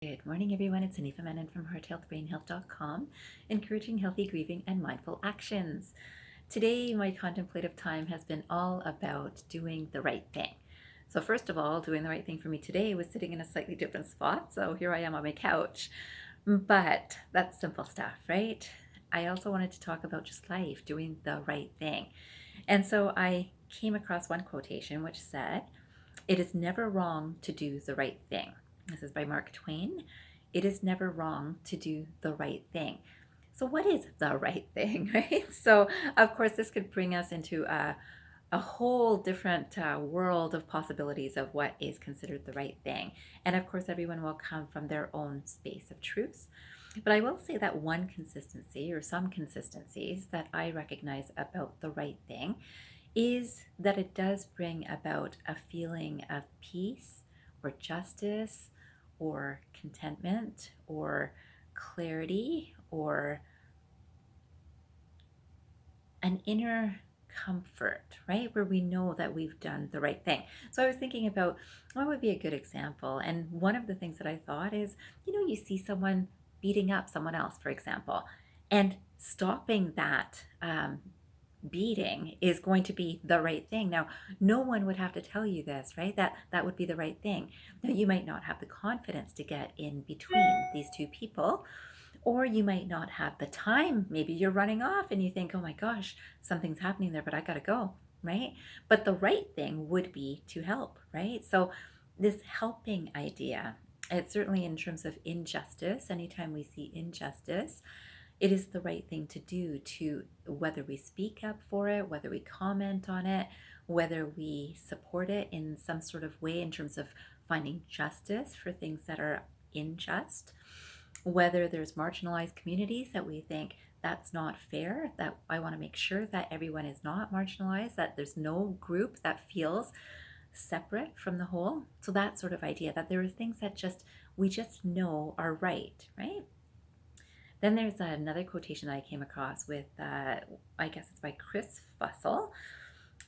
Good morning, everyone. It's Anifa Menon from hearthealthbrainhealth.com, encouraging healthy grieving and mindful actions. Today, my contemplative time has been all about doing the right thing. So, first of all, doing the right thing for me today was sitting in a slightly different spot. So, here I am on my couch. But that's simple stuff, right? I also wanted to talk about just life, doing the right thing. And so, I came across one quotation which said, "It is never wrong to do the right thing." This is by Mark Twain. It is never wrong to do the right thing. So, what is the right thing, right? So, of course, this could bring us into a whole different world of possibilities of what is considered the right thing. And of course, everyone will come from their own space of truth. But I will say that one consistency or some consistencies that I recognize about the right thing is that it does bring about a feeling of peace or justice or contentment or clarity or an inner comfort, right? Where we know that we've done the right thing. So I was thinking about what would be a good example. And one of the things that I thought is, you see someone beating up someone else, for example, and stopping that beating is going to be the right thing. Now, no one would have to tell you this, right? That would be the right thing. Now, you might not have the confidence to get in between these two people, or you might not have the time. Maybe you're running off and you think, "Oh my gosh, something's happening there, but I got to go." Right? But the right thing would be to help, right? So this helping idea, it's certainly in terms of injustice. Anytime we see injustice, it is the right thing to do, to whether we speak up for it, whether we comment on it, whether we support it in some sort of way in terms of finding justice for things that are unjust, whether there's marginalized communities that we think that's not fair, that I want to make sure that everyone is not marginalized, that there's no group that feels separate from the whole. So that sort of idea that there are things that we just know are right, right? Then there's another quotation that I came across with, I guess it's by Fussel.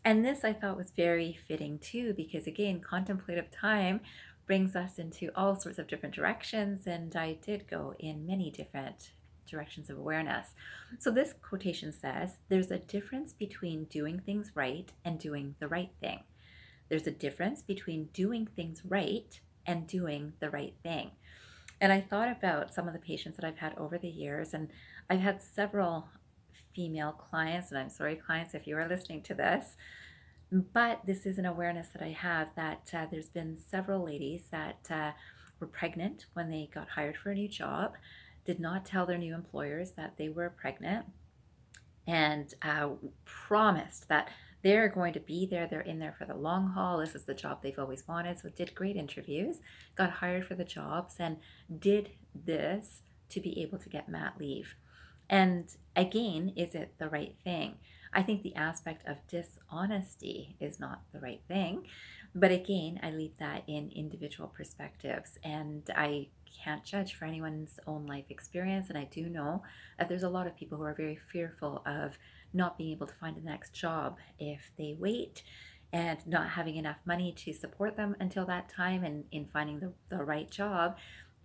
And this I thought was very fitting too, because again, contemplative time brings us into all sorts of different directions. And I did go in many different directions of awareness. So this quotation says, "There's a difference between doing things right and doing the right thing. There's a difference between doing things right and doing the right thing." And I thought about some of the patients that I've had over the years, and I've had several female clients, and I'm sorry, clients, if you are listening to this, but this is an awareness that I have that there's been several ladies that were pregnant when they got hired for a new job, did not tell their new employers that they were pregnant, and promised that they're going to be there. They're in there for the long haul. This is the job they've always wanted. So did great interviews, got hired for the jobs, and did this to be able to get mat leave. And again, is it the right thing? I think the aspect of dishonesty is not the right thing. But again, I leave that in individual perspectives, and I can't judge for anyone's own life experience. And I do know that there's a lot of people who are very fearful of not being able to find the next job if they wait, and not having enough money to support them until that time. And in finding the right job,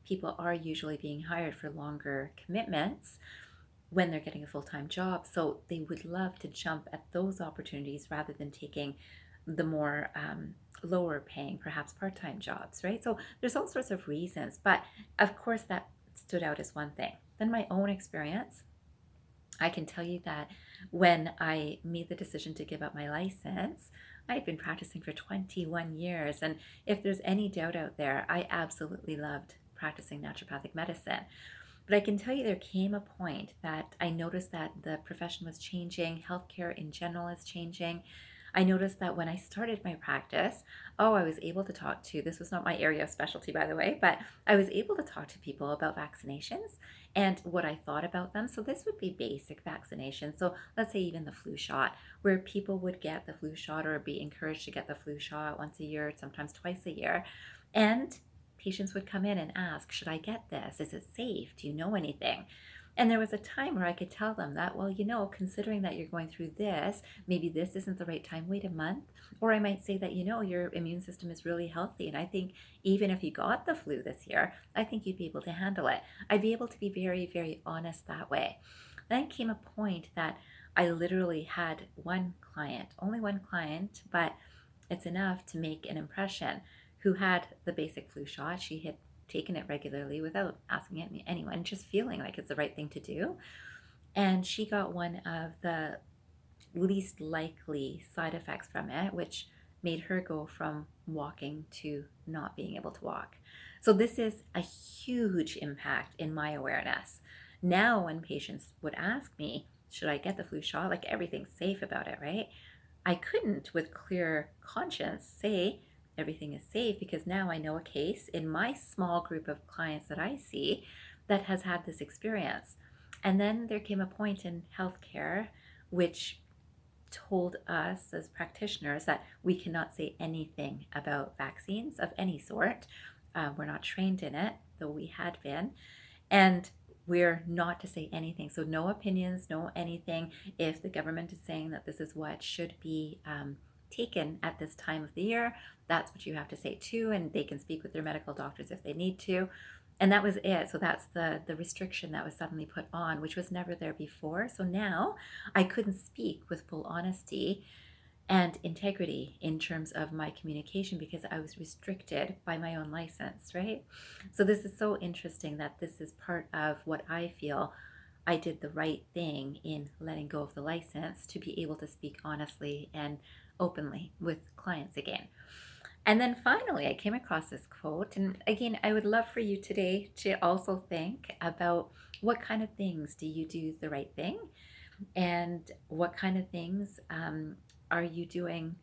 people are usually being hired for longer commitments when they're getting a full-time job. So they would love to jump at those opportunities rather than taking the more lower paying, perhaps part-time jobs, right? So there's all sorts of reasons, but of course that stood out as one thing. Then my own experience, I can tell you that when I made the decision to give up my license, I've been practicing for 21 years. And if there's any doubt out there, I absolutely loved practicing naturopathic medicine. But I can tell you there came a point that I noticed that the profession was changing, healthcare in general is changing. I noticed that when I started my practice, I was able to talk to, this was not my area of specialty, by the way, but I was able to talk to people about vaccinations and what I thought about them. So this would be basic vaccinations. So let's say even the flu shot, where people would get the flu shot or be encouraged to get the flu shot once a year, sometimes twice a year. And patients would come in and ask, "Should I get this? Is it safe? Do you know anything?" And there was a time where I could tell them that, well, considering that you're going through this, maybe this isn't the right time, wait a month. Or I might say that, your immune system is really healthy. And I think even if you got the flu this year, I think you'd be able to handle it. I'd be able to be very, very honest that way. Then came a point that I literally had one client, only one client, but it's enough to make an impression, who had the basic flu shot. She had taken it regularly without asking anyone, just feeling like it's the right thing to do. And she got one of the least likely side effects from it, which made her go from walking to not being able to walk. So, this is a huge impact in my awareness. Now, when patients would ask me, should I get the flu shot? Like, everything's safe about it, right? I couldn't, with clear conscience, say everything is safe, because now I know a case in my small group of clients that I see that has had this experience. And then there came a point in healthcare which told us as practitioners that we cannot say anything about vaccines of any sort. We're not trained in it, though we had been. And we're not to say anything. So, no opinions, no anything. If the government is saying that this is what should be taken at this time of the year, that's what you have to say too. And they can speak with their medical doctors if they need to. And that was it. So that's the restriction that was suddenly put on, which was never there before. So now I couldn't speak with full honesty and integrity in terms of my communication, because I was restricted by my own license, right? So this is so interesting that this is part of what I feel I did the right thing in letting go of the license to be able to speak honestly and openly with clients again. And then finally, I came across this quote. And again, I would love for you today to also think about, what kind of things do you do the right thing? And what kind of things are you doing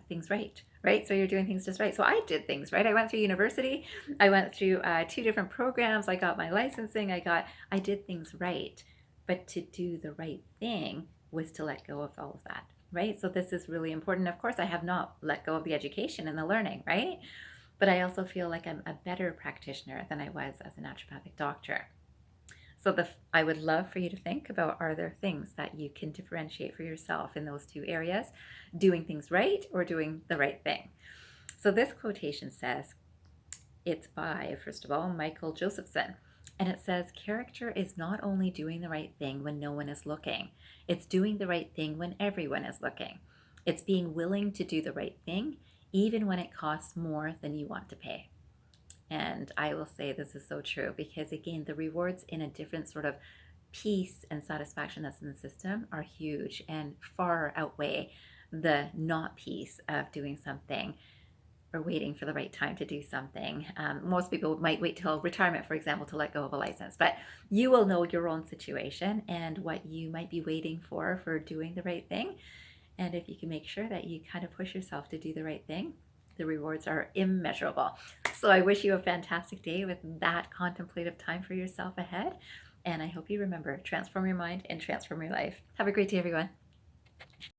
things right? Right? So you're doing things just right. So I did things right. I went through university. I went through 2 different programs. I got my licensing. I did things right. But to do the right thing was to let go of all of that. Right? So this is really important. Of course, I have not let go of the education and the learning, right? But I also feel like I'm a better practitioner than I was as a naturopathic doctor. So I would love for you to think about, are there things that you can differentiate for yourself in those 2 areas, doing things right or doing the right thing? So this quotation says, it's by, first of all, Michael Josephson. And it says, character is not only doing the right thing when no one is looking, it's doing the right thing when everyone is looking. It's being willing to do the right thing, even when it costs more than you want to pay. And I will say this is so true, because again, the rewards in a different sort of peace and satisfaction that's in the system are huge and far outweigh the not peace of doing something or waiting for the right time to do something. Most people might wait till retirement, for example, to let go of a license, but you will know your own situation and what you might be waiting for doing the right thing. And if you can make sure that you kind of push yourself to do the right thing, the rewards are immeasurable. So I wish you a fantastic day with that contemplative time for yourself ahead. And I hope you remember, transform your mind and transform your life. Have a great day, everyone.